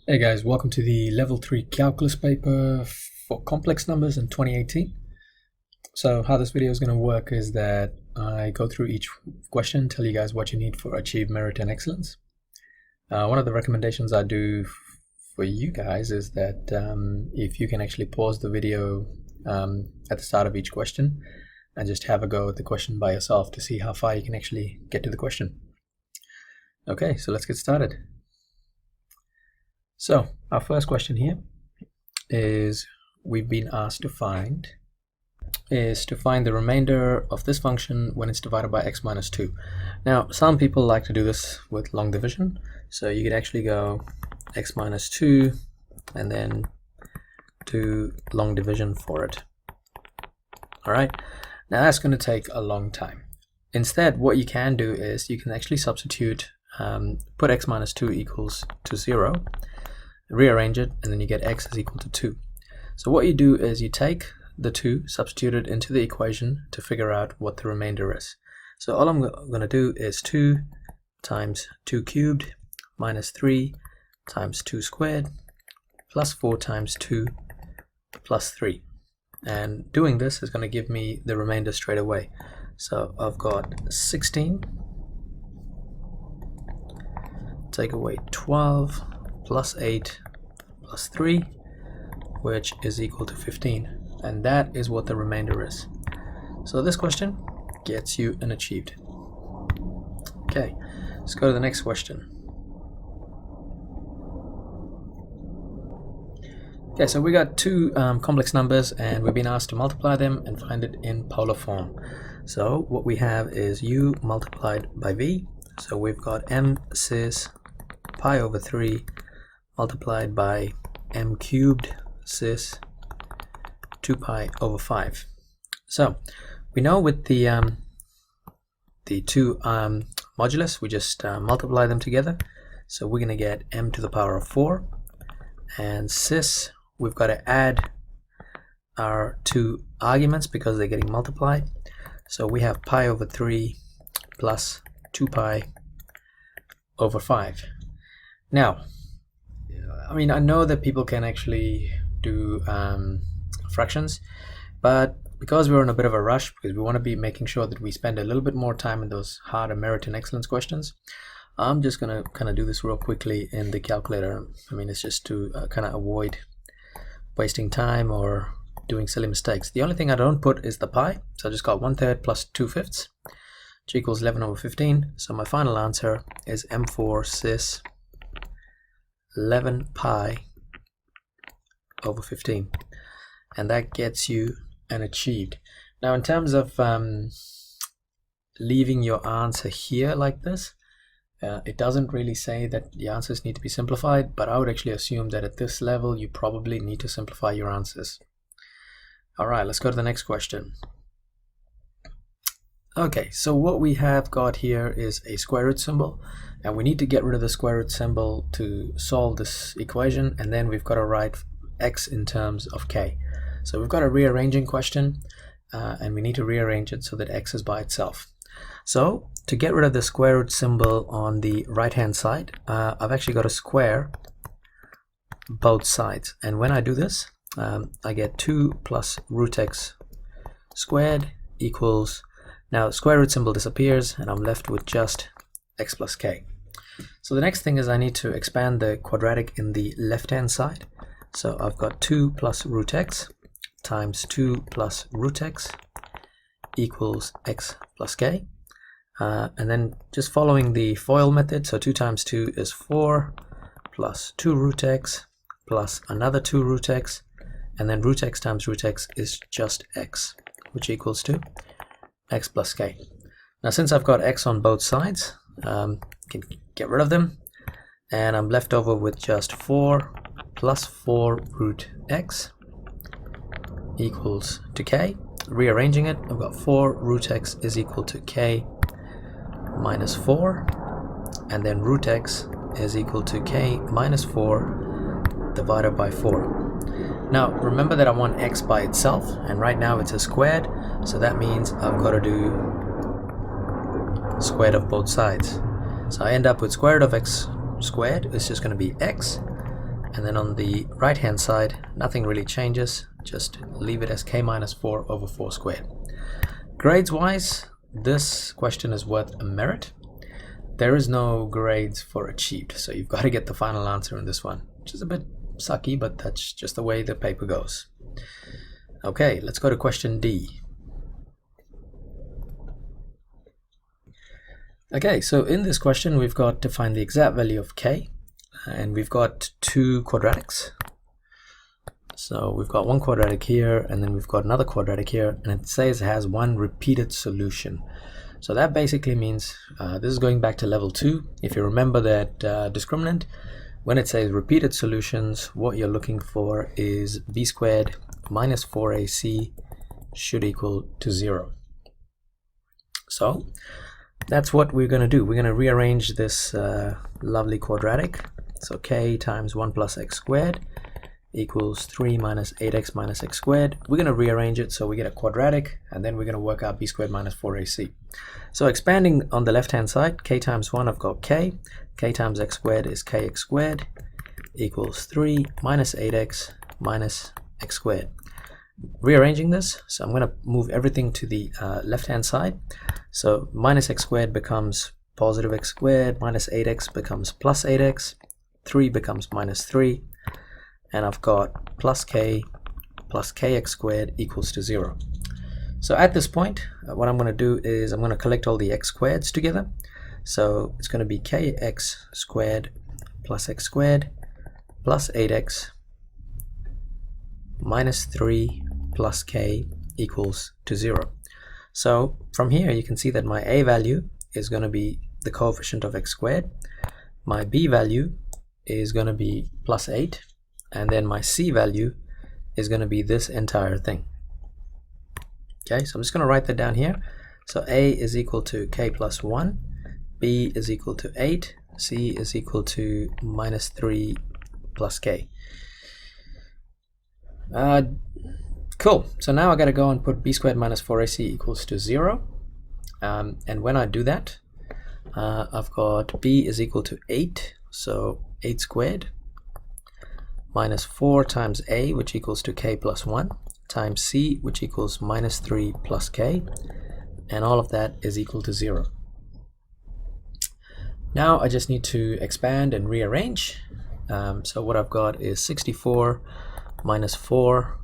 Hey guys, welcome to the Level 3 Calculus paper for complex numbers in 2018. So how this video is going to work is that I go through each question, tell you guys what you need for achieve merit and excellence. One of the recommendations I do for you guys is that if you can actually pause the video at the start of each question and just have a go at the question by yourself to see how far you can actually get to the question. Okay, so let's get started. So our first question here is we've been asked to find the remainder of this function when it's divided by x minus 2. Now some people like to do this with long division, so you could actually go x minus 2 and then do long division for it. Alright, now that's going to take a long time. Instead, what you can do is you can actually substitute, put x minus 2 equals to 0, rearrange it, and then you get x is equal to 2. So what you do is you take the 2, substitute it into the equation to figure out what the remainder is. So all I'm going to do is 2 times 2 cubed minus 3 times 2 squared plus 4 times 2 plus 3. And doing this is going to give me the remainder straight away. So I've got 16, take away 12, plus 8 plus 3, which is equal to 15, and that is what the remainder is. So this question gets you an achieved. Okay, let's go to the next question. Okay, so we got two complex numbers and we've been asked to multiply them and find it in polar form. So what we have is u multiplied by v, so we've got m cis pi over 3 multiplied by m cubed cis 2 pi over 5. So we know with the two modulus, we just multiply them together. So we're going to get m to the power of 4, and cis, we've got to add our two arguments because they're getting multiplied. So we have pi over 3 plus 2 pi over 5. Now, I mean, I know that people can actually do fractions, but because we're in a bit of a rush, because we want to be making sure that we spend a little bit more time in those harder merit and excellence questions, I'm just going to kind of do this real quickly in the calculator. I mean, it's just to kind of avoid wasting time or doing silly mistakes. The only thing I don't put is the pi, so I just got 1/3 plus 2/5, which equals 11 over 15. So my final answer is m4 cis 11 pi over 15, and that gets you an achieved. Now in terms of leaving your answer here like this, it doesn't really say that the answers need to be simplified, but I would actually assume that at this level you probably need to simplify your answers. Alright, let's go to the next question. Okay, so what we have got here is a square root symbol, and we need to get rid of the square root symbol to solve this equation, and then we've got to write x in terms of k. So we've got a rearranging question, and we need to rearrange it so that x is by itself. So to get rid of the square root symbol on the right hand side, I've actually got to square both sides, and when I do this, I get 2 plus root x squared equals, now square root symbol disappears and I'm left with just x plus k. So the next thing is I need to expand the quadratic in the left hand side. So I've got 2 plus root x times 2 plus root x equals x plus k. And then just following the FOIL method, so 2 times 2 is 4 plus 2 root x plus another 2 root x, and then root x times root x is just x, which equals to x plus k. Now since I've got x on both sides, I can get rid of them, and I'm left over with just 4 plus 4 root x equals to k. Rearranging it, I've got 4 root x is equal to k minus 4, and then root x is equal to k minus 4 divided by 4. Now remember that I want x by itself, and right now it's a squared, so that means I've got to do squared of both sides. So I end up with square root of x squared is just going to be x, And then on the right hand side, nothing really changes, just leave it as k minus 4 over 4 squared. Grades wise, this question is worth a merit. There is no grades for achieved, so you've got to get the final answer in this one, which is a bit sucky, but that's just the way the paper goes. Okay, let's go to question D. Okay, so in this question we've got to find the exact value of k, and we've got two quadratics. So we've got one quadratic here, and then we've got another quadratic here, and it says it has one repeated solution. So that basically means, this is going back to level 2. If you remember that discriminant, when it says repeated solutions, what you're looking for is b squared minus 4ac should equal to 0. So that's what we're going to do. We're going to rearrange this lovely quadratic. So k times 1 plus x squared equals 3 minus 8x minus x squared. We're going to rearrange it so we get a quadratic, and then we're going to work out b squared minus 4ac. So expanding on the left hand side, k times 1, I've got k times x squared is kx squared equals 3 minus 8x minus x squared. Rearranging this, so I'm going to move everything to the left hand side. So minus x squared becomes positive x squared, minus 8x becomes plus 8x, 3 becomes minus 3, and I've got plus kx squared equals to 0. So at this point, what I'm going to do is I'm going to collect all the x squareds together. So it's going to be kx squared plus x squared plus 8x minus 3 plus k equals to 0. So from here you can see that my a value is going to be the coefficient of x squared, my b value is going to be plus 8, and then my c value is going to be this entire thing. Okay, so I'm just going to write that down here. So a is equal to k plus 1, b is equal to 8, c is equal to minus 3 plus k. Cool. So now I got to go and put b squared minus 4ac equals to 0. And when I do that, I've got b is equal to 8, so 8 squared minus 4 times a, which equals to k plus 1, times c, which equals minus 3 plus k, and all of that is equal to 0. Now I just need to expand and rearrange. So what I've got is 64 minus 4,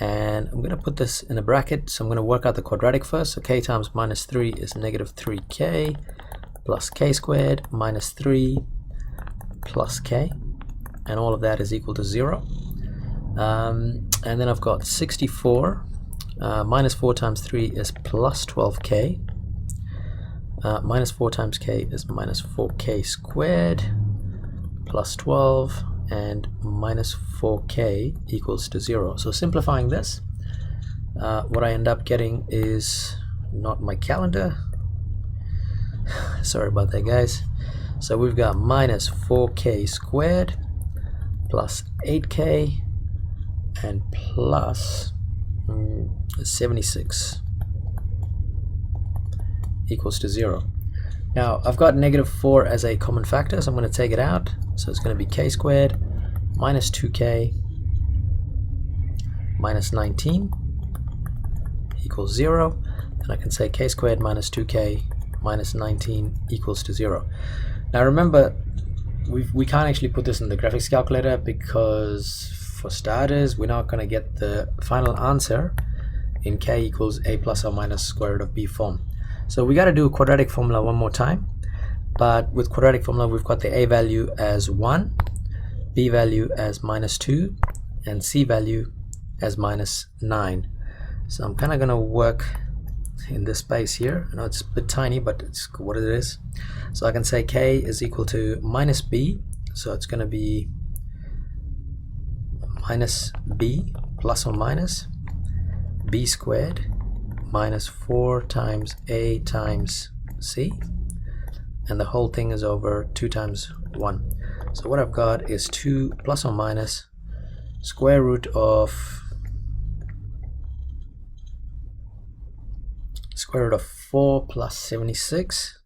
and I'm going to put this in a bracket, so I'm going to work out the quadratic first. So k times minus 3 is negative 3k plus k squared minus 3 plus k, and all of that is equal to 0. And then I've got 64 minus 4 times 3 is plus 12k, minus 4 times k is minus 4k squared plus 12, and minus 4k equals to 0. So simplifying this, what I end up getting is not my calendar. Sorry about that, guys. So we've got minus 4k squared plus 8k and plus 76 equals to 0. Now I've got negative 4 as a common factor, so I'm going to take it out. So it's going to be k squared minus 2k minus 19 equals 0. And I can say k squared minus 2k minus 19 equals to 0. Now remember, we can't actually put this in the graphics calculator because, for starters, we're not going to get the final answer in k equals a plus or minus square root of b form. So we got to do a quadratic formula one more time, but with quadratic formula we've got the a value as 1, b value as minus 2, and c value as minus 9. So I'm kind of going to work in this space here. I know it's a bit tiny, but it's what it is. So I can say k is equal to minus b, so it's going to be minus b plus or minus b squared minus 4 times a times c, and the whole thing is over 2 times 1. So what I've got is 2 plus or minus square root of 4 plus 76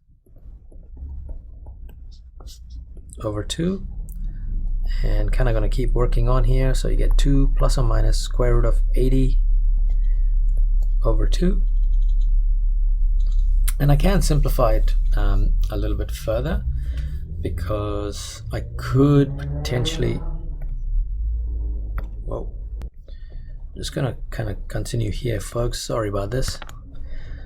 over 2 and kind of going to keep working on here. So you get 2 plus or minus square root of 80 over 2. And I can simplify it a little bit further, because I could potentially, whoa, I'm just gonna kind of continue here, folks, sorry about this.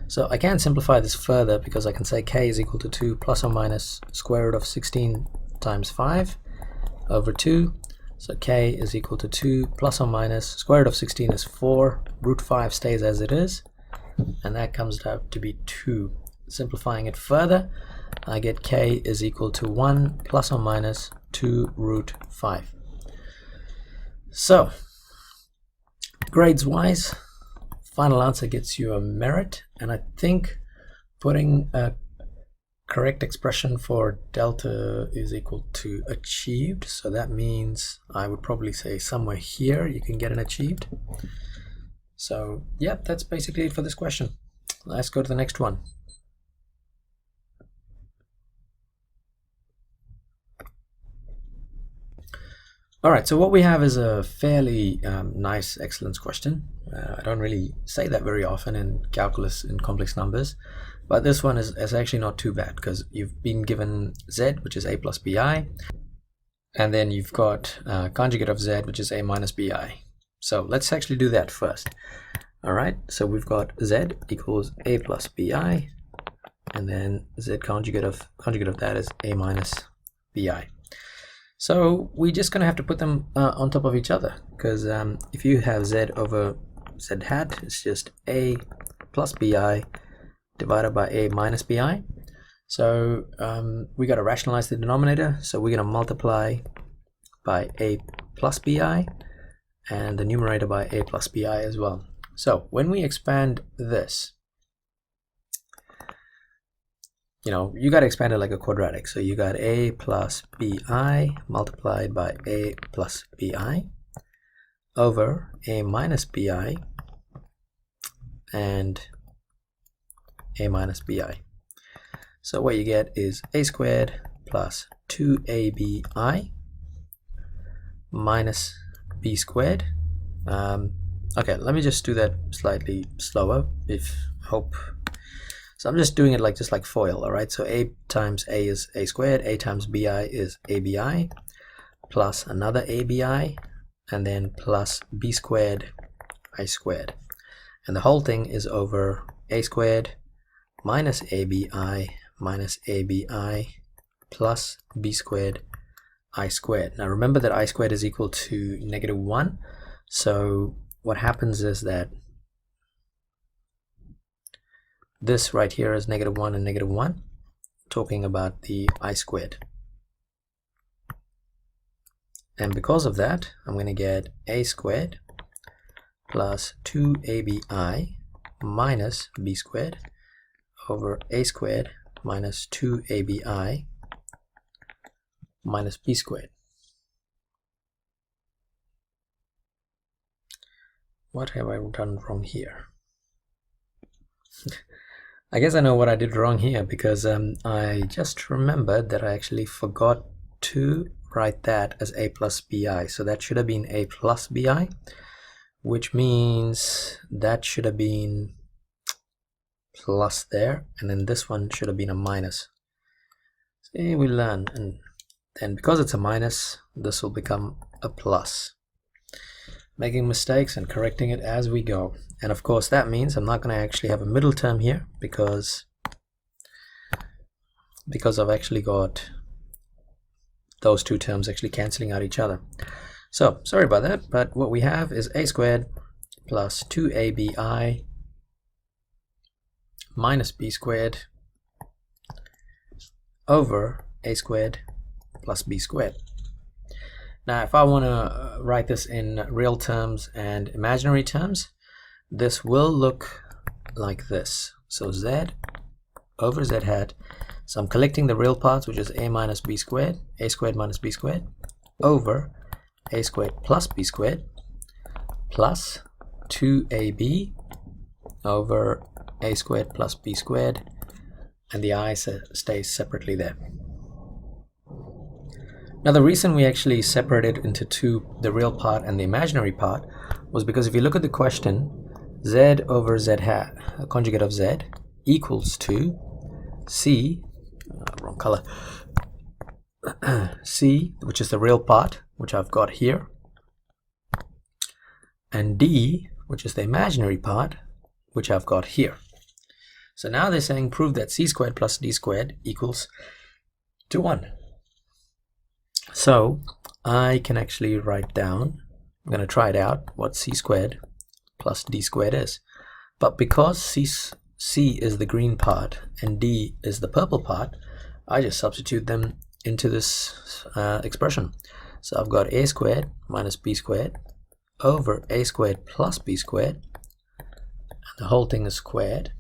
So I can simplify this further, because I can say k is equal to 2 plus or minus square root of 16 times 5 over 2. So k is equal to 2 plus or minus square root of 16 is 4, root 5 stays as it is, and that comes out to be 2. Simplifying it further, I get k is equal to 1 plus or minus 2 root 5. So, grades wise, final answer gets you a merit, and I think putting a correct expression for delta is equal to achieved, so that means I would probably say somewhere here you can get an achieved. So yeah, that's basically it for this question. Let's go to the next one. Alright, so what we have is a fairly nice excellence question. I don't really say that very often in calculus and complex numbers, but this one is actually not too bad, because you've been given z, which is a plus bi, and then you've got conjugate of z, which is a minus bi. So let's actually do that first. Alright, so we've got z equals a plus bi, and then z conjugate of that is a minus bi. So we're just going to have to put them on top of each other, because if you have z over z hat, it's just a plus bi divided by a minus bi. So we got to rationalize the denominator, so we're going to multiply by a plus bi and the numerator by a plus bi as well. So when we expand this, you know, you got to expand it like a quadratic. So you got a plus bi multiplied by a plus bi over a minus bi and a minus bi. So what you get is a squared plus 2abi minus b squared. Okay, let me just do that slightly slower. So I'm just doing it like FOIL, all right? So a times a is a squared, a times bi is abi, plus another abi, and then plus b squared, I squared. And the whole thing is over a squared minus abi minus abi plus b squared, I squared. Now remember that I squared is equal to -1. So what happens is that this right here is -1 and -1, talking about the I squared. And because of that, I'm going to get a squared plus 2abi minus b squared over a squared minus 2abi minus b squared. What have I done wrong here? I guess I know what I did wrong here, because I just remembered that I actually forgot to write that as a plus bi. So that should have been a plus bi, which means that should have been plus there, and then this one should have been a minus. See, we learn, and then because it's a minus, this will become a plus. Making mistakes and correcting it as we go. And of course that means I'm not going to actually have a middle term here, because I've actually got those two terms actually cancelling out each other. So sorry about that, but what we have is a squared plus 2abi minus b squared over a squared plus b squared. Now if I want to write this in real terms and imaginary terms, this will look like this. So z over z hat, so I'm collecting the real parts, which is a minus b squared, a squared minus b squared, over a squared plus b squared, plus 2ab over a squared plus b squared, and the I stays separately there. Now the reason we actually separated into two, the real part and the imaginary part, was because if you look at the question, z over z hat, a conjugate of z, equals to c, wrong color, c, which is the real part, which I've got here, and d, which is the imaginary part, which I've got here. So now they're saying prove that c squared plus d squared equals to 1. So I can actually write down, I'm going to try it out, what c squared plus d squared is. But because c is the green part and d is the purple part, I just substitute them into this expression. So I've got a squared minus b squared over a squared plus b squared, and the whole thing is squared,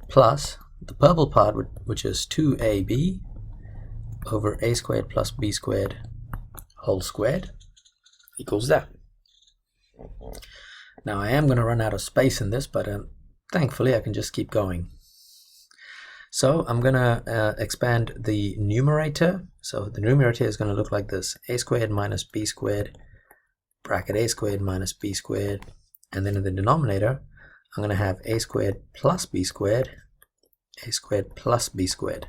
plus the purple part, which is 2ab over a squared plus b squared whole squared, equals that. Now I am going to run out of space in this, but thankfully I can just keep going. So I'm going to expand the numerator. So the numerator is going to look like this: a squared minus b squared bracket a squared minus b squared, and then in the denominator I'm going to have a squared plus b squared, a squared plus b squared,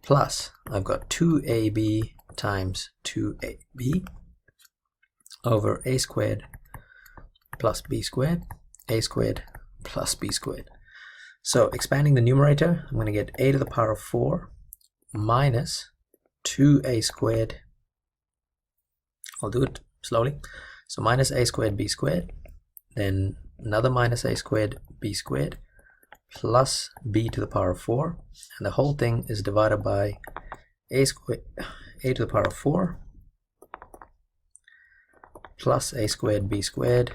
plus I've got 2ab times 2ab over a squared plus b squared, a squared plus b squared. So expanding the numerator, I'm going to get a to the power of 4 minus 2a squared. I'll do it slowly. So minus a squared b squared, then another minus a squared b squared, plus b to the power of 4, and the whole thing is divided by a to the power of 4 plus a squared b squared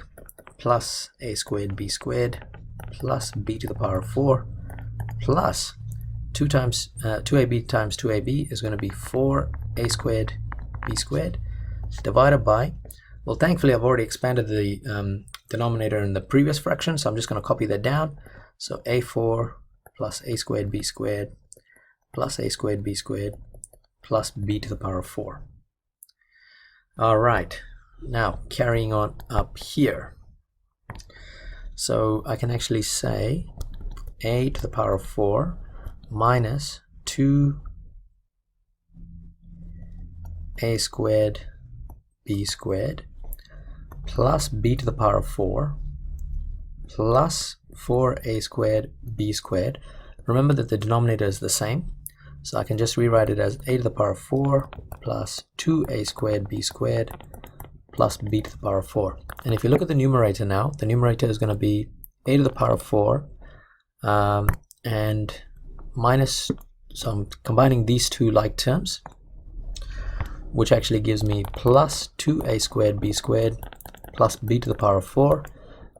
plus a squared b squared plus b to the power of 4 plus 2ab times 2ab is going to be 4a squared b squared divided by, well, thankfully I've already expanded the denominator in the previous fraction, so I'm just going to copy that down. So a4 plus a squared b squared plus a squared b squared plus b to the power of 4. All right, now carrying on up here. So I can actually say a to the power of 4 minus 2a squared b squared plus b to the power of 4 plus 4a squared b squared. Remember that the denominator is the same, so I can just rewrite it as a to the power of 4 plus 2a squared b squared plus b to the power of 4. And if you look at the numerator now, the numerator is going to be a to the power of 4 and minus, so I'm combining these two like terms, which actually gives me plus 2a squared b squared plus b to the power of 4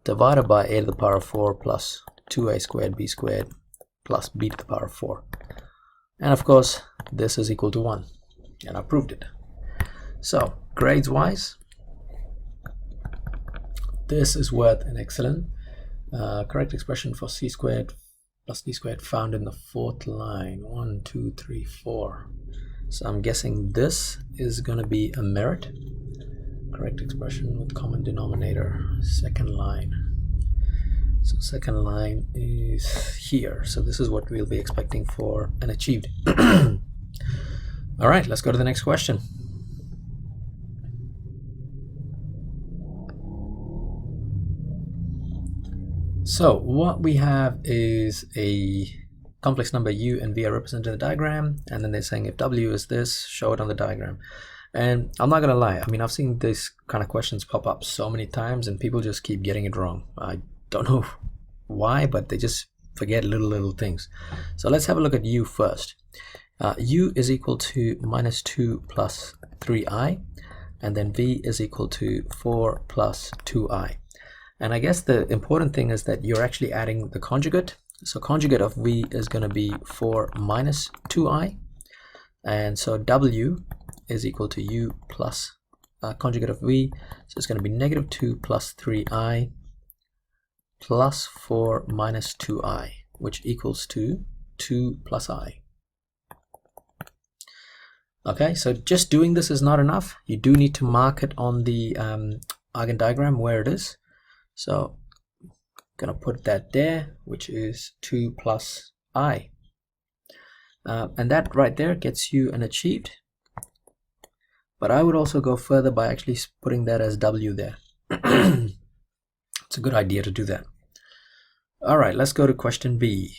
divided by a to the power of 4 plus 2a squared b squared plus b to the power of 4. And of course, this is equal to 1, and I proved it. So, grades wise, this is worth an excellent. Correct expression for c squared plus d squared found in the 4th line. 1, 2, 3, 4. So I'm guessing this is going to be a merit. Correct expression with common denominator, 2nd line. So 2nd line is here. So this is what we'll be expecting for and achieved. All right, let's go to the next question. So what we have is a complex number u and v are represented in the diagram, and then they're saying if w is this, show it on the diagram. And I'm not gonna lie, I mean, I've seen these kind of questions pop up so many times and people just keep getting it wrong. I don't know why, but they just forget little things. So let's have a look at u first. U is equal to minus 2 plus 3i, and then v is equal to 4 plus 2i. And I guess the important thing is that you're actually adding the conjugate. So conjugate of v is going to be 4 minus 2i, and so w is equal to u plus conjugate of v, so it's going to be negative 2 plus 3i plus 4 minus 2i, which equals to 2 plus I. Okay, so just doing this is not enough. You do need to mark it on the eigen diagram where it is. So I'm gonna put that there, which is 2 plus I. And that right there gets you an achieved. But I would also go further by actually putting that as W there. It's a good idea to do that. All right, let's go to question B.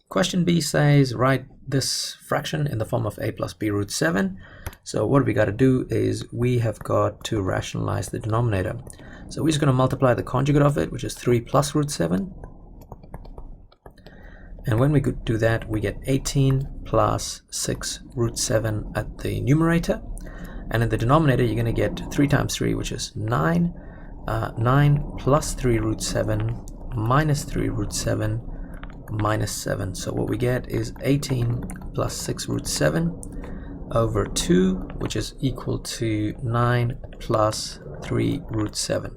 Question B says write this fraction in the form of a plus b root 7. So what we got to do is we have got to rationalize the denominator. So we're just going to multiply the conjugate of it, which is 3 plus root 7. And when we do that, we get 18 plus 6 root 7 at the numerator. And in the denominator, you're going to get 3 times 3, which is 9. 9 plus 3 root 7 minus 3 root 7 minus 7. So what we get is 18 plus 6 root 7 over 2, which is equal to 9 plus 3 root 7.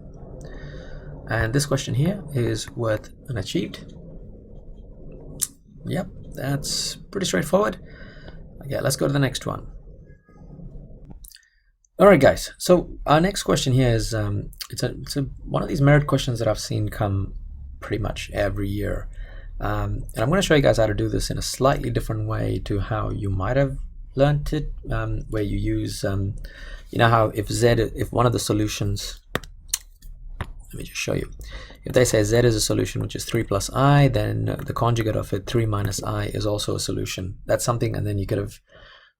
And this question here is worth an achieved. Yep, that's pretty straightforward. Okay, let's go to the next one. Alright guys, so our next question here is it's one of these merit questions that I've seen come pretty much every year. And I'm going to show you guys how to do this in a slightly different way to how you might have learned it, where you use, you know how if one of the solutions, let me just show you. If they say z is a solution which is 3 plus I, then the conjugate of it, 3 minus I, is also a solution. That's something, and then you could have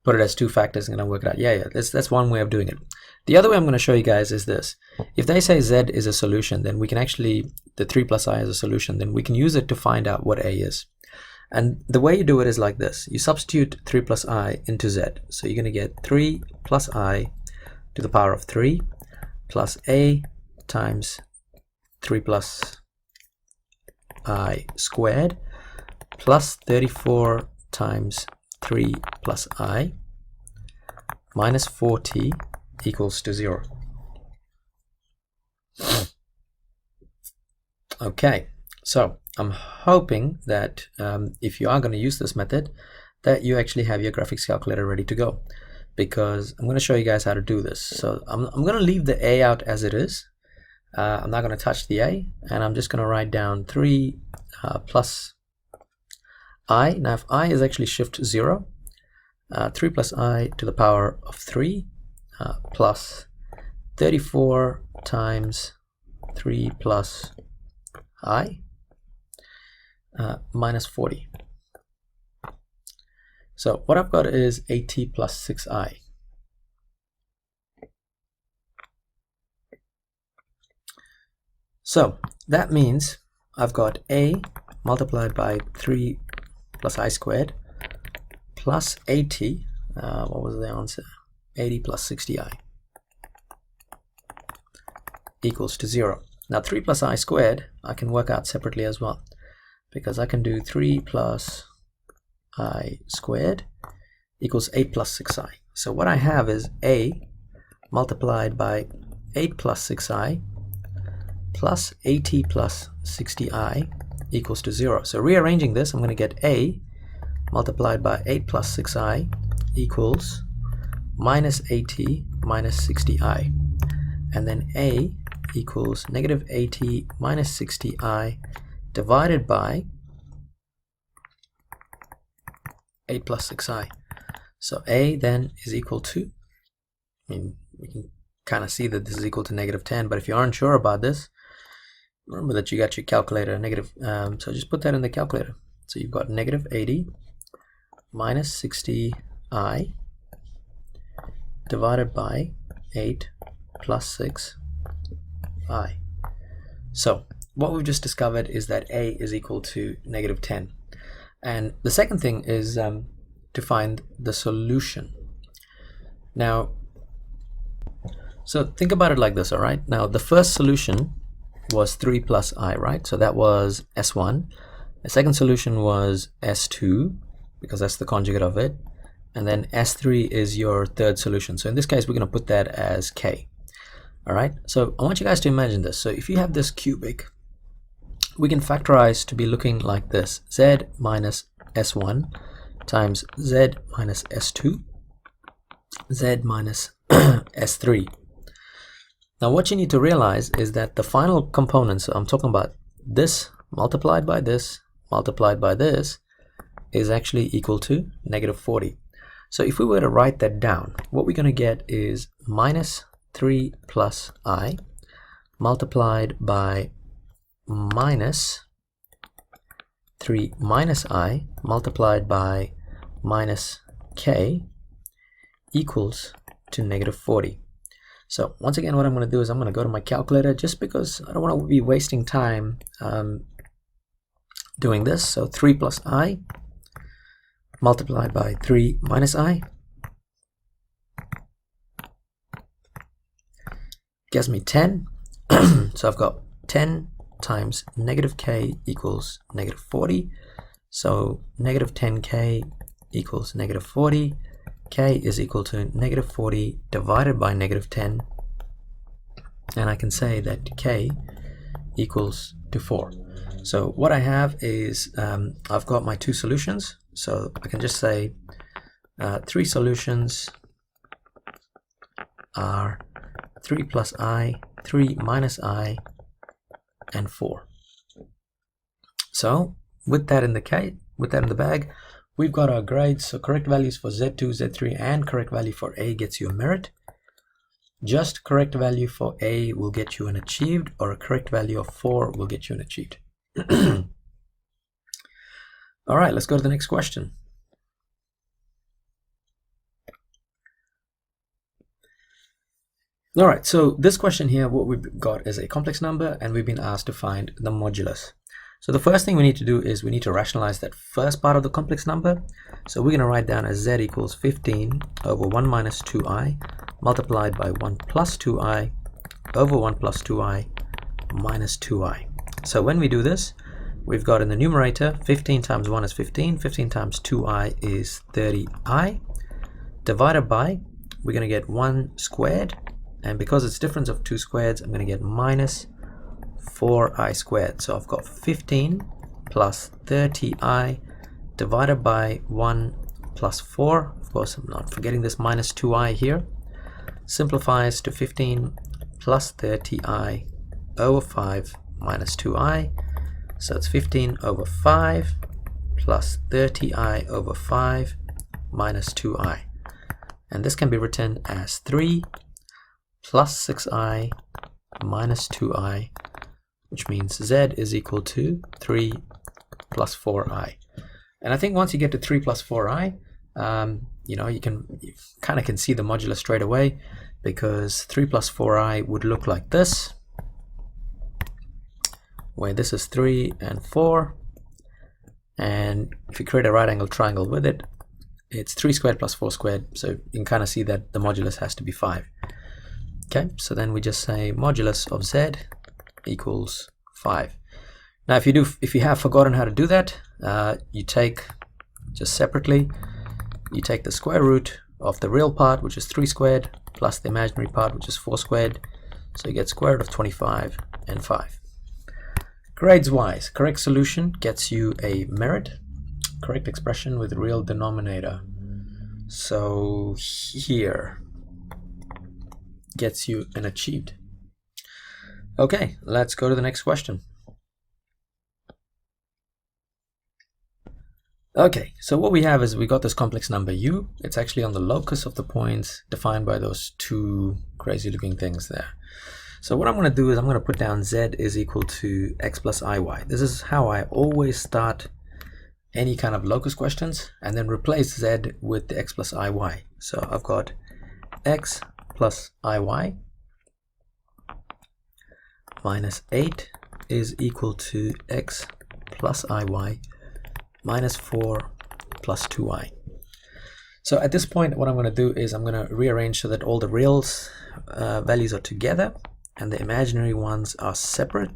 put it as 2 factors and work it out. Yeah, that's one way of doing it. The other way I'm going to show you guys is this. If they say z is a solution, then we can actually, the 3 plus I is a solution, then we can use it to find out what a is. And the way you do it is like this. You substitute 3 plus I into z. So you're going to get 3 plus I to the power of 3 plus a times 3 plus I squared plus 34 times 3 plus I minus 40 equals to 0. Okay, so I'm hoping that if you are going to use this method, that you actually have your graphics calculator ready to go, because I'm going to show you guys how to do this. So I'm going to leave the a out as it is. I'm not going to touch the a, and I'm just going to write down 3 plus I. Now if I is actually shift 0, 3 plus I to the power of 3 plus 34 times 3 plus I minus 40. So what I've got is 80 plus 6I. So that means I've got a multiplied by 3 plus I squared plus 80, what was the answer? 80 plus 60I equals to 0. Now 3 plus I squared I can work out separately as well, because I can do 3 plus I squared equals 8 plus 6I. So what I have is a multiplied by 8 plus 6I plus 80 plus 60I equals to 0. So rearranging this, I'm going to get a multiplied by 8 plus 6I equals minus 80 minus 60I. And then a equals negative 80 minus 60I divided by 8 plus 6I. So a then is equal to, I mean, we can kind of see that this is equal to negative 10, but if you aren't sure about this, remember that you got your calculator negative, so just put that in the calculator. So you've got negative 80 minus 60I divided by 8 plus 6I. So what we've just discovered is that a is equal to negative 10. And the second thing is to find the solution. Now, so think about it like this, all right? Now, the first solution was 3 plus I, right? So that was S1. The second solution was S2, because that's the conjugate of it. And then S3 is your third solution. So in this case, we're going to put that as K. All right? So I want you guys to imagine this. So if you have this cubic, we can factorize to be looking like this. Z minus S1 times Z minus S2 z minus s3. Now what you need to realize is that the final component, so I'm talking about this multiplied by this multiplied by this, is actually equal to negative 40. So if we were to write that down, what we're going to get is minus 3 plus I multiplied by minus 3 minus I multiplied by minus k equals to negative 40. So once again, what I'm going to do is I'm going to go to my calculator, just because I don't want to be wasting time doing this. So 3 plus I multiplied by 3 minus I gives me 10. So I've got 10 times negative k equals negative 40. So negative 10k equals negative 40. K is equal to negative 40 divided by negative 10. And I can say that k equals to 4. So what I have is I've got my two solutions. So I can just say three solutions are 3 plus I, 3 minus I, and 4. So with that in the bag, we've got our grades. So correct values for Z2, Z3, and correct value for A gets you a merit. Just correct value for A will get you an achieved, or a correct value of 4 will get you an achieved. All right, let's go to the next question. All right, so this question here, what we've got is a complex number, and we've been asked to find the modulus. So the first thing we need to do is we need to rationalize that first part of the complex number. So we're going to write down as z equals 15 over 1 minus 2i multiplied by 1 plus 2i over 1 plus 2i minus 2i. So when we do this, we've got in the numerator 15 times 1 is 15, 15 times 2i is 30i, divided by, we're going to get 1 squared, and because it's difference of 2 squareds, I'm going to get minus 4i squared. So I've got 15 plus 30i divided by 1 plus 4. Of course, I'm not forgetting this minus 2i here. Simplifies to 15 plus 30i over 5 minus 2i. So it's 15 over 5 plus 30i over 5 minus 2i. And this can be written as 3 plus 6i minus 2i, which means z is equal to 3 plus 4i. And I think once you get to 3 plus 4i, you kind of can see the modulus straight away, because 3 plus 4i would look like this, where this is 3 and 4, and if you create a right angle triangle with it, it's 3 squared plus 4 squared, so you can kind of see that the modulus has to be 5. Okay, so then we just say modulus of z equals 5. Now if you have forgotten how to do that, you take, just separately, you take the square root of the real part, which is 3 squared, plus the imaginary part, which is 4 squared, so you get square root of 25 and 5. Grades wise, correct solution gets you a merit, correct expression with real denominator, so here gets you an achieved. Okay, let's go to the next question. Okay, so what we have is we got this complex number u. It's actually on the locus of the points defined by those two crazy looking things there. So what I'm going to do is I'm going to put down z is equal to x plus iy. This is how I always start any kind of locus questions, and then replace z with the x plus iy. So I've got x plus iy minus 8 is equal to x plus iy minus 4 plus 2i. So at this point, what I'm going to do is I'm going to rearrange so that all the real values are together and the imaginary ones are separate.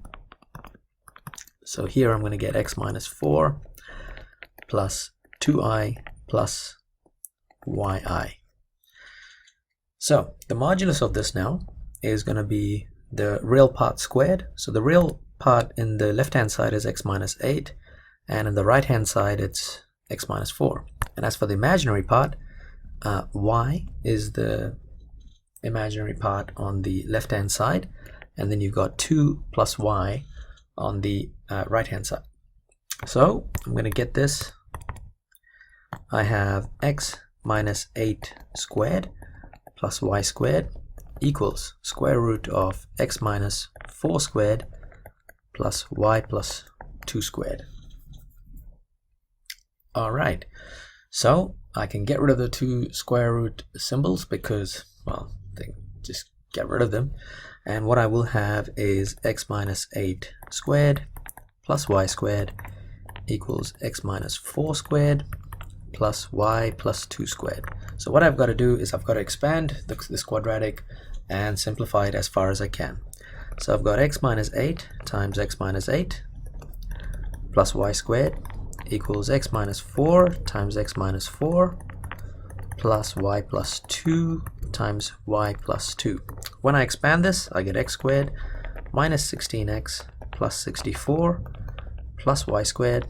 So here I'm going to get x minus 4 plus 2i plus yi. So the modulus of this now is going to be the real part squared. So the real part in the left hand side is x minus 8, and in the right hand side it's x minus 4. And as for the imaginary part, y is the imaginary part on the left hand side, and then you've got 2 plus y on the right hand side. So I'm going to get this. I have x minus 8 squared plus y squared equals square root of x minus 4 squared plus y plus 2 squared. Alright, so I can get rid of the two square root symbols because, well, they just get rid of them. And what I will have is x minus 8 squared plus y squared equals x minus 4 squared plus y plus 2 squared. So what I've got to do is I've got to expand this quadratic and simplify it as far as I can. So I've got x minus 8 times x minus 8 plus y squared equals x minus 4 times x minus 4 plus y plus 2 times y plus 2. When I expand this, I get x squared minus 16x plus 64 plus y squared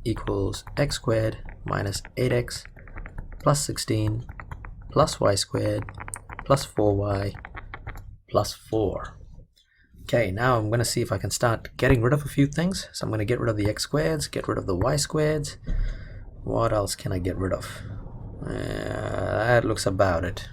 equals x squared minus 8x plus 16 plus y squared plus 4y plus 4. Okay, now I'm going to see if I can start getting rid of a few things. So I'm going to get rid of the x squareds, get rid of the y squareds. What else can I get rid of? That looks about it.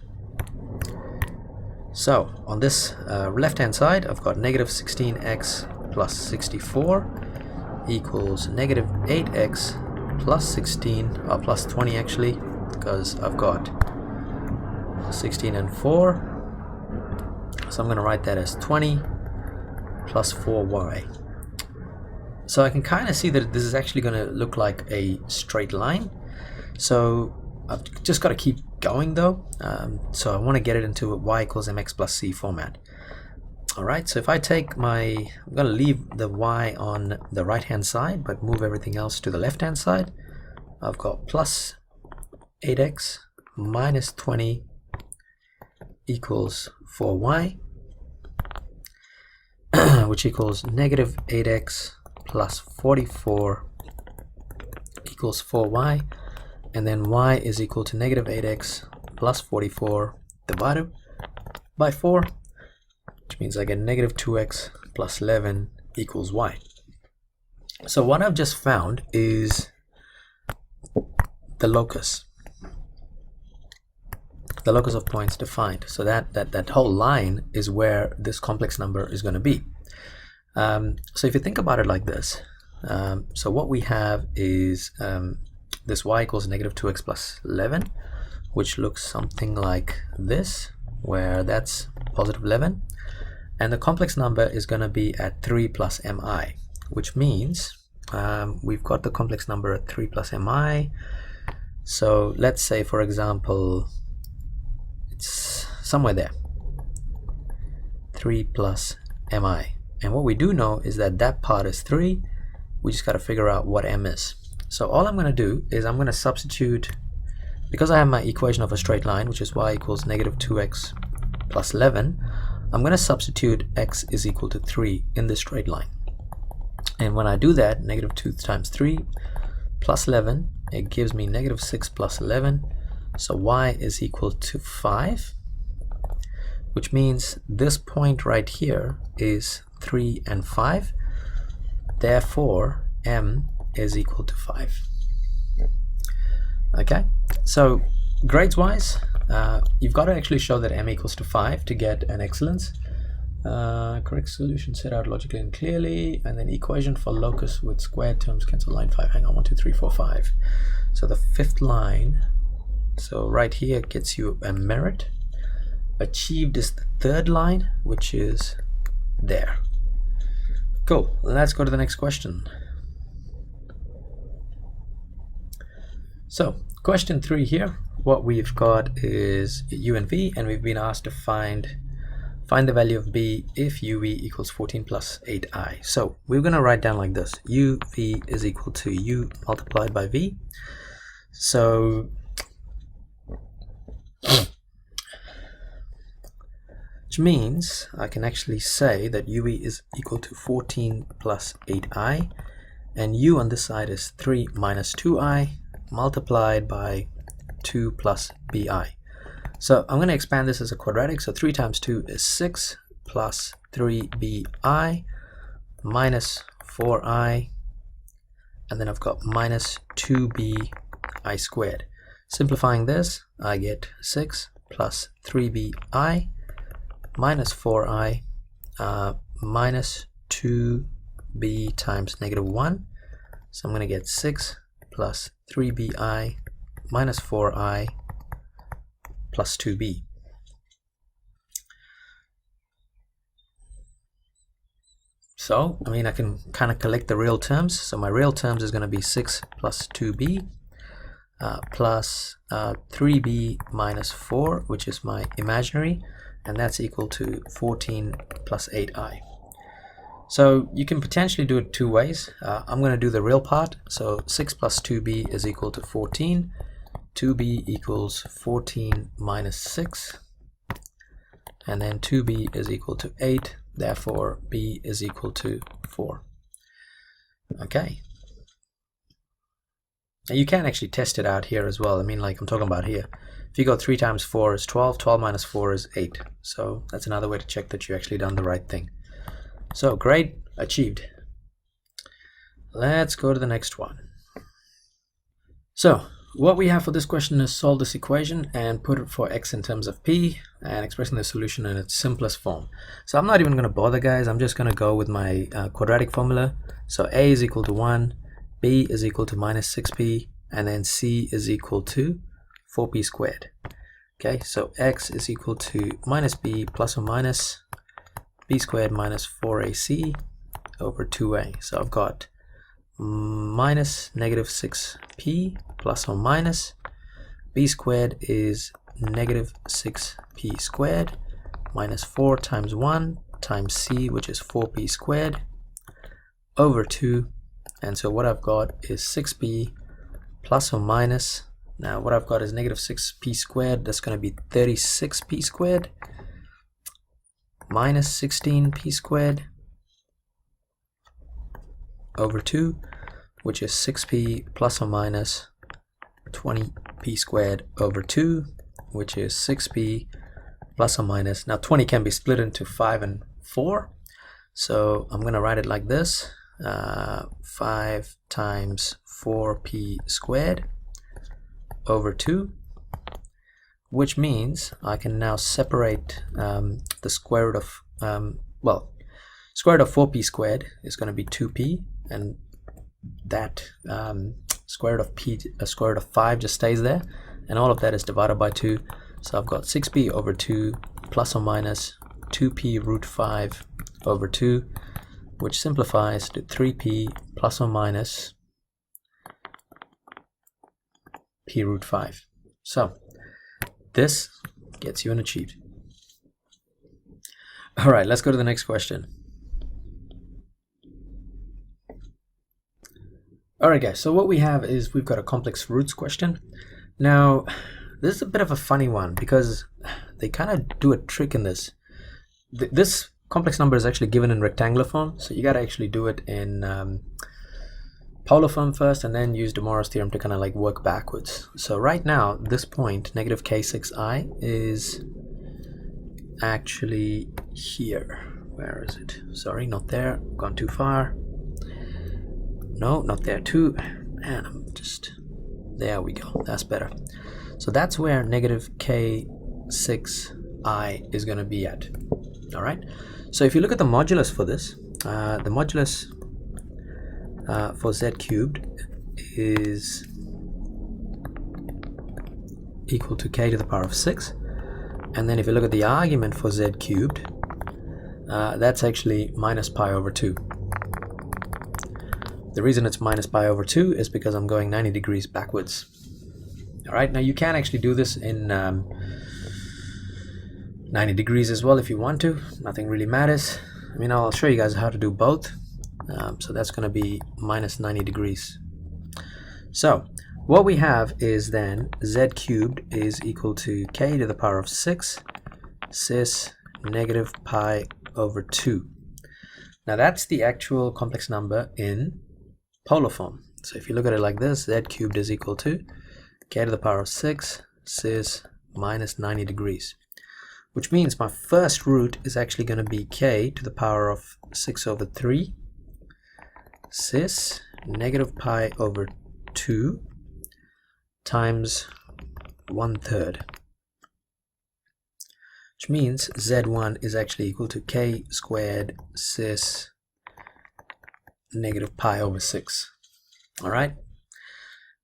So on this left hand side, I've got negative 16x plus 64 equals negative 8x plus 16, or plus 20 actually, because I've got 16 and 4. So I'm going to write that as 20 plus 4y. So I can kind of see that this is actually going to look like a straight line. So I've just got to keep going though. So I want to get it into a y equals mx plus c format. Alright, so if I take I'm going to leave the y on the right hand side but move everything else to the left hand side. I've got plus 8x minus 20 equals 4y, which equals negative 8x plus 44 equals 4y, and then y is equal to negative 8x plus 44 divided by 4, which means I get negative 2x plus 11 equals y. So what I've just found is the locus of points defined. So that whole line is where this complex number is going to be. So if you think about it like this, so what we have is this y equals negative 2x plus 11, which looks something like this, where that's positive 11, and the complex number is going to be at 3 plus mi, which means we've got the complex number at 3 plus mi. So let's say, for example, it's somewhere there, 3 plus mi, and what we do know is that that part is 3. We just got to figure out what m is. So all I'm going to do is I'm going to substitute, because I have my equation of a straight line, which is y equals negative 2x plus 11, I'm going to substitute x is equal to 3 in this straight line. And when I do that, negative 2 times 3 plus 11, it gives me negative 6 plus 11. So y is equal to 5, which means this point right here is 3 and 5. Therefore, m is equal to 5. Okay, so grades wise, you've got to actually show that m equals to 5 to get an excellence. Correct solution set out logically and clearly, and then equation for locus with squared terms cancel line 5. Hang on, 1, 2, 3, 4, 5. So the fifth line, so right here gets you a merit. Achieved is the third line, which is there. Cool, let's go to the next question. So question 3 here, what we've got is u and v, and we've been asked to find the value of b if uv equals 14 plus 8i. So we're going to write down like this: uv is equal to u multiplied by v. So which means I can actually say that uv is equal to 14 plus 8i, and u on this side is 3 minus 2i multiplied by 2 plus bi. So I'm going to expand this as a quadratic. So 3 times 2 is 6 plus 3bi minus 4i, and then I've got minus 2bi squared. Simplifying this, I get 6 plus 3bi minus 4i minus 2b times negative 1. So I'm going to get 6 plus 3bi minus 4i plus 2b. So, I mean, I can kind of collect the real terms. So my real terms is going to be 6 plus 2b plus 3b minus 4, which is my imaginary, and that's equal to 14 plus 8i. So you can potentially do it two ways. I'm going to do the real part. So 6 plus 2b is equal to 14. 2b equals 14 minus 6. And then 2b is equal to 8. Therefore, b is equal to 4. Okay. Now you can actually test it out here as well. I mean, like I'm talking about here. If you go 3 times 4 is 12. 12 minus 4 is 8. So that's another way to check that you actually done the right thing. So great, achieved. Let's go to the next one. So what we have for this question is solve this equation and put it for x in terms of p and expressing the solution in its simplest form. So I'm not even going to bother, guys. I'm just going to go with my quadratic formula. So a is equal to 1, b is equal to minus 6p, and then c is equal to 4p squared. Okay, so x is equal to minus b plus or minus b squared minus 4ac over 2a. So I've got minus negative 6p plus or minus b squared is negative 6p squared minus 4 times 1 times c, which is 4p squared, over 2. And so what I've got is 6p plus or minus, now what I've got is negative 6p squared, that's going to be 36p squared, minus 16p squared over 2, which is 6p plus or minus 20p squared over 2, which is 6p plus or minus, now 20 can be split into 5 and 4, so I'm going to write it like this, 5 times 4p squared over 2, which means I can now separate the square root of, square root of 4p squared is going to be 2p, and that square root of 5 just stays there, and all of that is divided by 2. So I've got 6p over 2 plus or minus 2p root 5 over 2, which simplifies to 3p plus or minus p root 5. So this gets you an achieved. All right, let's go to the next question. All right, guys, so what we have is we've got a complex roots question. Now, this is a bit of a funny one because they kind of do a trick in this. This complex number is actually given in rectangular form, so you got to actually do it in polar form first and then use de Moivre's theorem to kind of like work backwards. So right now, this point, negative k6i, is actually here. Where is it? Sorry, not there. Gone too far. No, not there too. And I'm just, there we go. That's better. So that's where negative k6i is going to be at. All right. So if you look at the modulus for this, the modulus for z cubed is equal to k to the power of 6. And then if you look at the argument for z cubed, that's actually minus pi over 2. The reason it's minus pi over 2 is because I'm going 90 degrees backwards. All right, now you can actually do this in 90 degrees as well if you want to. Nothing really matters. I mean, I'll show you guys how to do both. So that's going to be minus 90 degrees. So what we have is then z cubed is equal to k to the power of 6 cis negative pi over 2. Now that's the actual complex number in polar form. So if you look at it like this, z cubed is equal to k to the power of 6 cis minus 90 degrees, which means my first root is actually going to be k to the power of 6 over 3 cis negative pi over 2 times 1/3, which means z1 is actually equal to k squared cis negative pi over 6. Alright,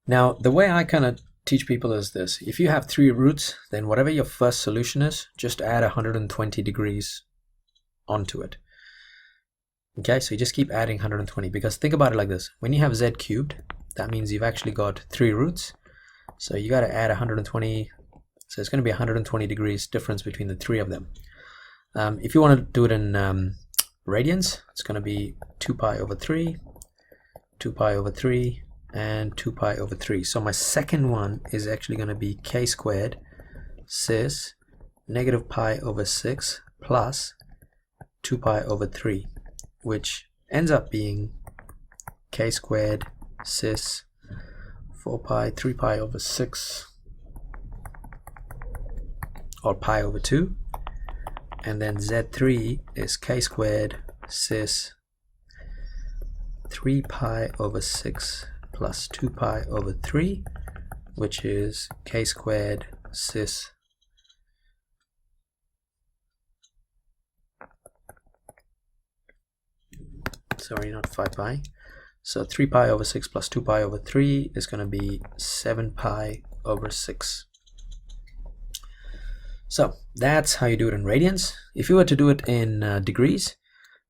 now the way I kind of teach people is this: if you have 3 roots, then whatever your first solution is, just add 120 degrees onto it. Okay, so you just keep adding 120, because think about it like this: when you have z cubed, that means you've actually got 3 roots, so you got to add 120, so it's going to be 120 degrees difference between the 3 of them. If you want to do it in radians, it's going to be 2 pi over 3, 2 pi over 3, and 2 pi over 3. So my second one is actually going to be k squared cis negative pi over 6 plus 2 pi over 3, which ends up being k squared cis 4 pi 3 pi over 6, or pi over 2, and then z3 is k squared cis 3 pi over 6 plus 2 pi over 3, which is k squared cis sorry, not 5 pi. So 3 pi over 6 plus 2 pi over 3 is going to be 7 pi over 6. So that's how you do it in radians. If you were to do it in degrees,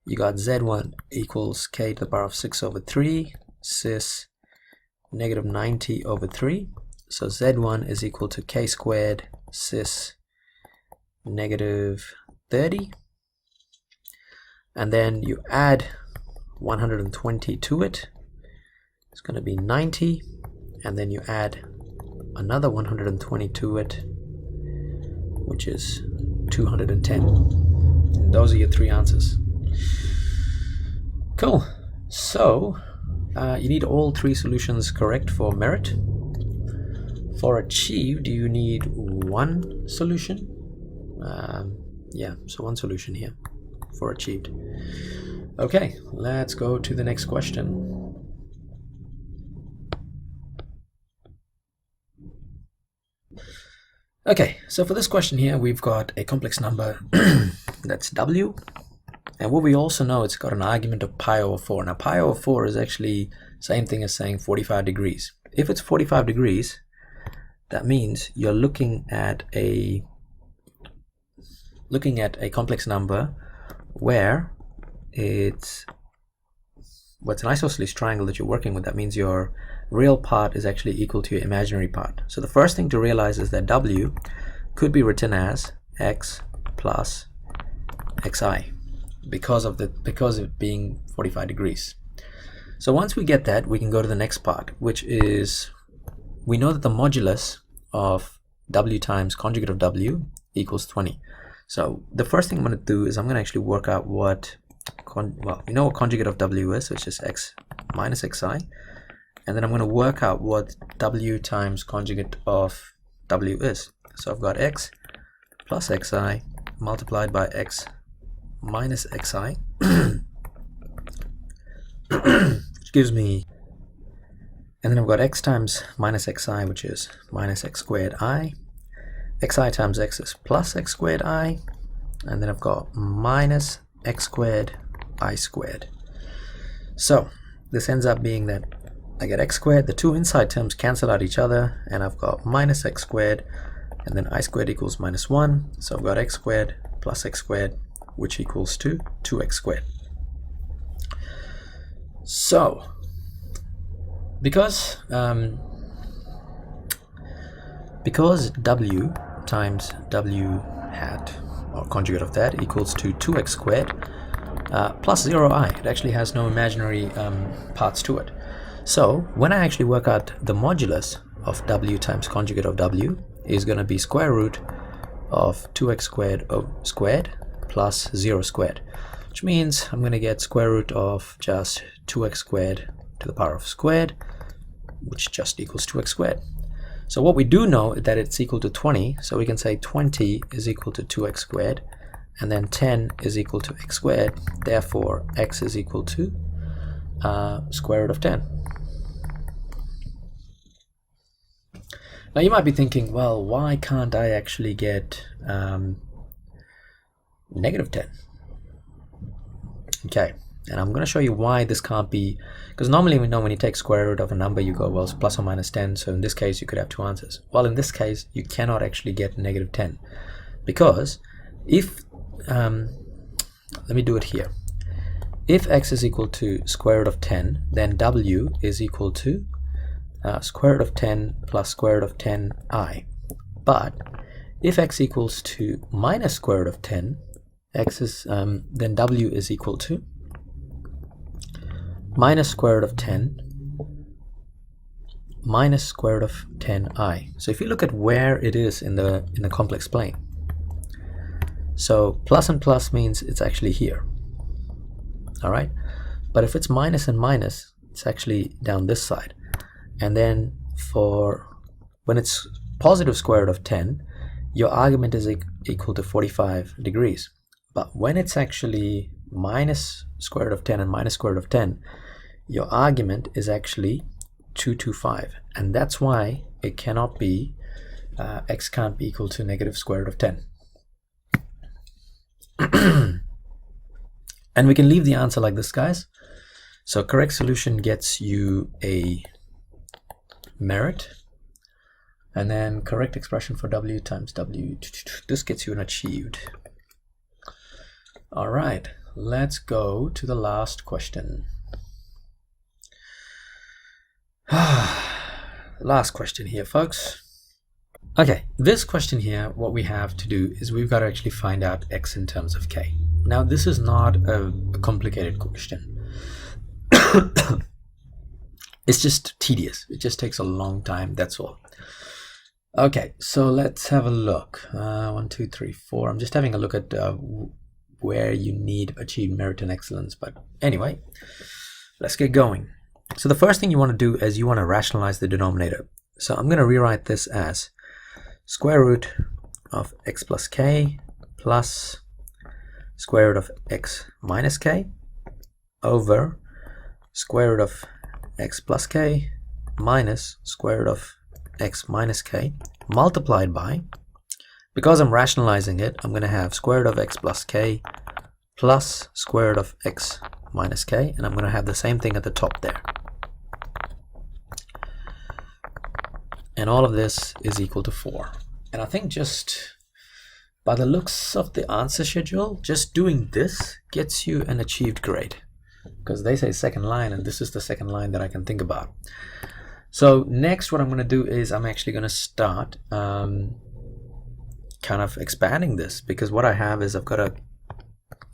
you got z1 equals k to the power of 6 over 3 cis negative 90 over 3. So z1 is equal to k squared cis negative 30. And then you add 120 to it. It's going to be 90. And then you add another 120 to it, which is 210. And those are your 3 answers. Cool. So you need all 3 solutions correct for merit. For achieved, you need 1 solution. Yeah, so 1 solution here for achieved. Okay, let's go to the next question. Okay, so for this question here, we've got a complex number that's w, and what we also know, it's got an argument of pi over 4. Now pi over 4 is actually same thing as saying 45 degrees. If it's 45 degrees, that means you're looking at a complex number where it's what's an isosceles triangle that you're working with. That means your real part is actually equal to your imaginary part. So the first thing to realize is that w could be written as x plus xi because of it being 45 degrees. So once we get that, we can go to the next part, which is we know that the modulus of w times conjugate of w equals 20. So the first thing I'm going to do is I'm going to actually work out what we know what conjugate of w is, which is x minus xi, and then I'm going to work out what w times conjugate of w is. So I've got x plus xi multiplied by x minus xi, which gives me, and then I've got x times minus xi, which is minus x squared I, xi times x is plus x squared I, and then I've got minus x squared I squared. So this ends up being that I get x squared, the 2 inside terms cancel out each other, and I've got minus x squared, and then I squared equals minus 1, so I've got x squared plus x squared, which equals to 2x squared. So because w times w hat, or conjugate of that, equals to 2x squared plus 0i, it actually has no imaginary parts to it. So when I actually work out the modulus of w times conjugate of w is going to be square root of 2x squared plus 0 squared, which means I'm going to get square root of just 2x squared to the power of squared, which just equals 2x squared. So what we do know is that it's equal to 20, so we can say 20 is equal to 2x squared, and then 10 is equal to x squared. Therefore, x is equal to square root of 10. Now you might be thinking, well, why can't I actually get negative 10? Okay, and I'm going to show you why this can't be, because normally we know when you take square root of a number, you go, well, it's plus or minus 10, so in this case you could have two answers. Well, in this case, you cannot actually get negative 10, because if, let me do it here. If x is equal to square root of 10, then w is equal to square root of 10 plus square root of 10i. But if x equals to minus square root of 10, x is then w is equal to minus square root of 10 minus square root of 10i. So if you look at where it is in the complex plane, so plus and plus means it's actually here. All right, but if it's minus and minus, it's actually down this side. And then for when it's positive square root of 10, your argument is equal to 45 degrees. But when it's actually minus square root of 10 and minus square root of 10, your argument is actually 225. And that's why it cannot be, x can't be equal to negative square root of 10. And we can leave the answer like this, guys. So correct solution gets you a merit, and then correct expression for w times w, this gets you an achieved. All right, let's go to the last question. Last question here, folks. Okay, this question here, what we have to do is we've got to actually find out x in terms of k. Now, this is not a complicated question. It's just tedious. It just takes a long time, that's all. Okay, so let's have a look. 1, 2, 3, 4. I'm just having a look at where you need achieve merit and excellence. But anyway, let's get going. So the first thing you want to do is you want to rationalize the denominator. So I'm going to rewrite this as square root of x plus k plus square root of x minus k over square root of x plus k minus square root of x minus k multiplied by, because I'm rationalizing it, I'm going to have square root of x plus k plus square root of x minus k, and I'm going to have the same thing at the top there. And all of this is equal to 4. And I think just by the looks of the answer schedule, just doing this gets you an achieved grade, because they say second line, and this is the second line that I can think about. So next, what I'm going to do is I'm actually going to start kind of expanding this, because what I have is I've got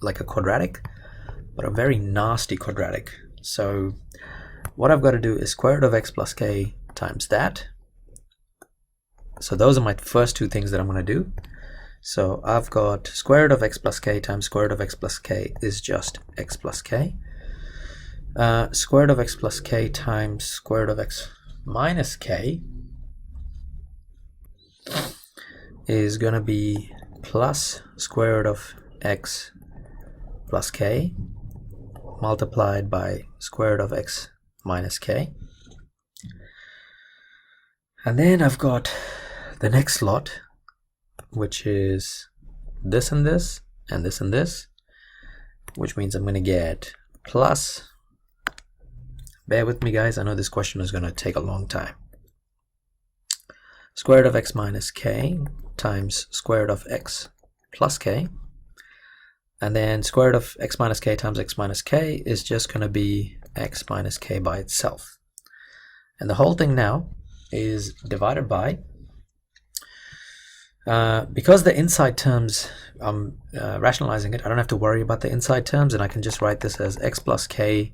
like a quadratic, but a very nasty quadratic. So what I've got to do is square root of x plus k times that. So those are my first two things that I'm going to do. So I've got square root of x plus k times square root of x plus k is just x plus k. Square root of x plus k times square root of x minus k is going to be plus square root of x plus k multiplied by square root of x minus k. And then I've got the next lot, which is this and this and this and this, which means I'm going to get plus, bear with me guys, I know this question is going to take a long time, square root of x minus k times square root of x plus k, and then square root of x minus k times x minus k is just going to be x minus k by itself. And the whole thing now is divided by, because the inside terms, I'm rationalizing it, I don't have to worry about the inside terms, and I can just write this as x plus k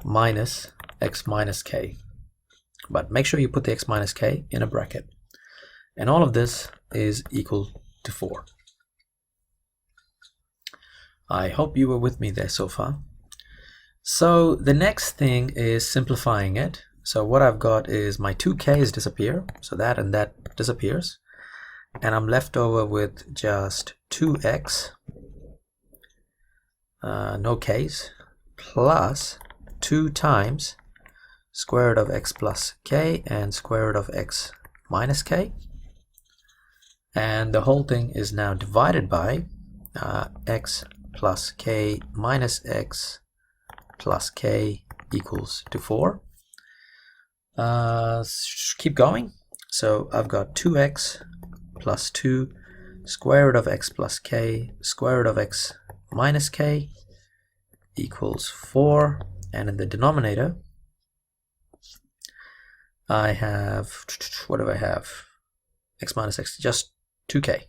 minus x minus k. But make sure you put the x minus k in a bracket. And all of this is equal to 4. I hope you were with me there so far. So the next thing is simplifying it. So what I've got is my 2k's disappear, so that and that disappears, and I'm left over with just 2x, no k's, plus 2 times square root of x plus k and square root of x minus k, and the whole thing is now divided by x plus k minus x plus k equals to 4. Keep going. So I've got 2x plus 2 square root of x plus k square root of x minus k equals 4, and in the denominator I have, what do I have? X minus x, just 2k.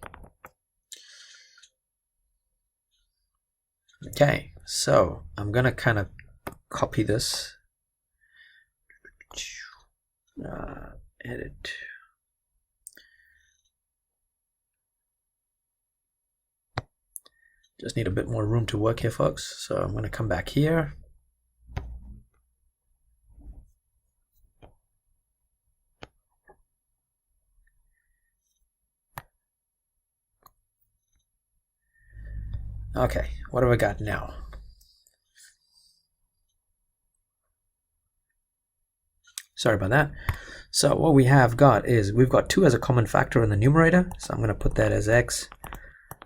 Okay, so I'm gonna kind of copy this, edit, just need a bit more room to work here, folks, so I'm gonna come back here. Okay, what have I got now? Sorry about that. So what we have got is we've got 2 as a common factor in the numerator, so I'm going to put that as x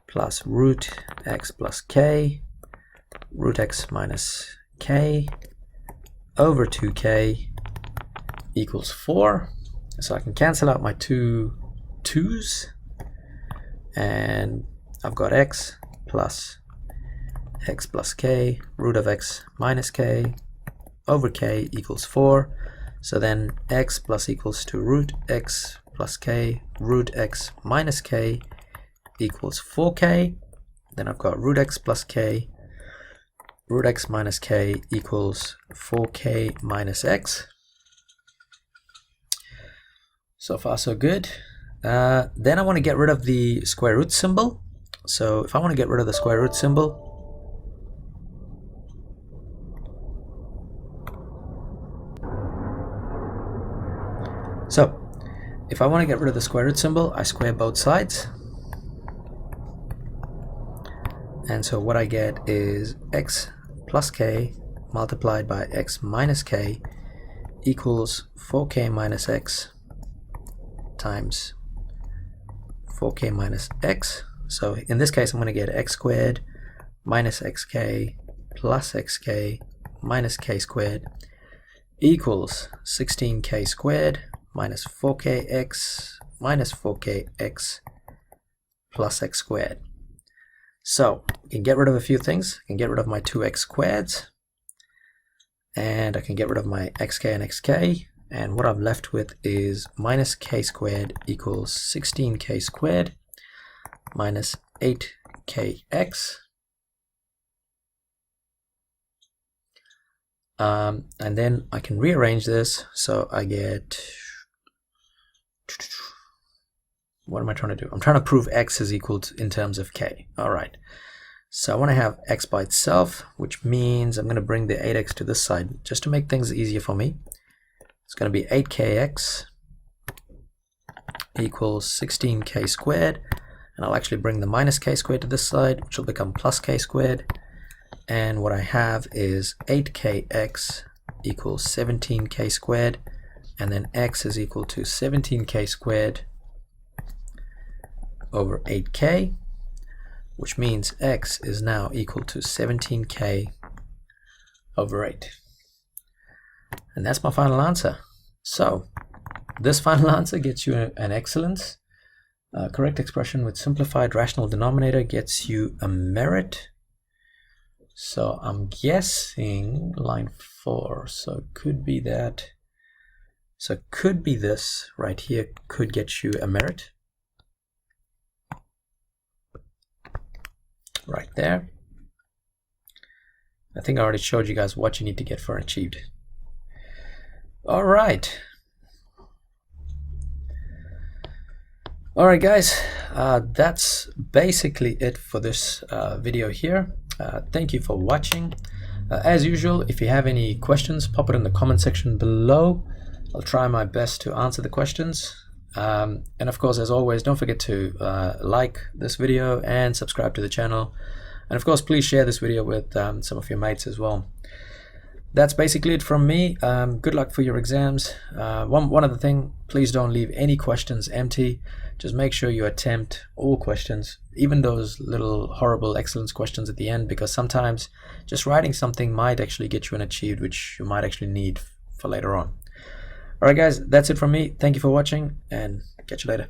plus root x plus k, root x minus k over 2k equals 4. So I can cancel out my 2 2's, and I've got x plus k root of x minus k over k equals 4. So then x plus equals to root x plus k root x minus k equals 4k. Then I've got root x plus k root x minus k equals 4k minus x. So far so good. Then I want to get rid of the square root symbol. So if I want to get rid of the square root symbol, I square both sides. And so what I get is x plus k multiplied by x minus k equals 4k minus x times 4k minus x. So in this case, I'm going to get x squared minus xk plus xk minus k squared equals 16k squared minus 4kx minus 4kx plus x squared. So I can get rid of a few things. I can get rid of my 2x squareds, and I can get rid of my xk and xk, and what I'm left with is minus k squared equals 16k squared minus 8kx. And then I can rearrange this, so I get, what am I trying to do? I'm trying to prove x is equal to in terms of k. Alright, so I want to have x by itself, which means I'm going to bring the 8x to this side just to make things easier for me. It's going to be 8kx equals 16k squared, and I'll actually bring the minus k squared to this side, which will become plus k squared. And what I have is 8kx equals 17k squared, and then x is equal to 17k squared over 8k, which means x is now equal to 17k over 8. And that's my final answer. So this final answer gets you an excellence. Correct expression with simplified rational denominator gets you a merit. So I'm guessing line 4, so it could be that. So it could be this right here could get you a merit. Right there. I think I already showed you guys what you need to get for achieved. All right. All right, guys, that's basically it for this video here. Thank you for watching. As usual, if you have any questions, pop it in the comment section below. I'll try my best to answer the questions. And of course, as always, don't forget to like this video and subscribe to the channel. And of course, please share this video with some of your mates as well. That's basically it from me. Good luck for your exams. One other thing, please don't leave any questions empty. Just make sure you attempt all questions, even those little horrible excellence questions at the end, because sometimes just writing something might actually get you an achieved, which you might actually need for later on. Alright guys, that's it from me. Thank you for watching, and catch you later.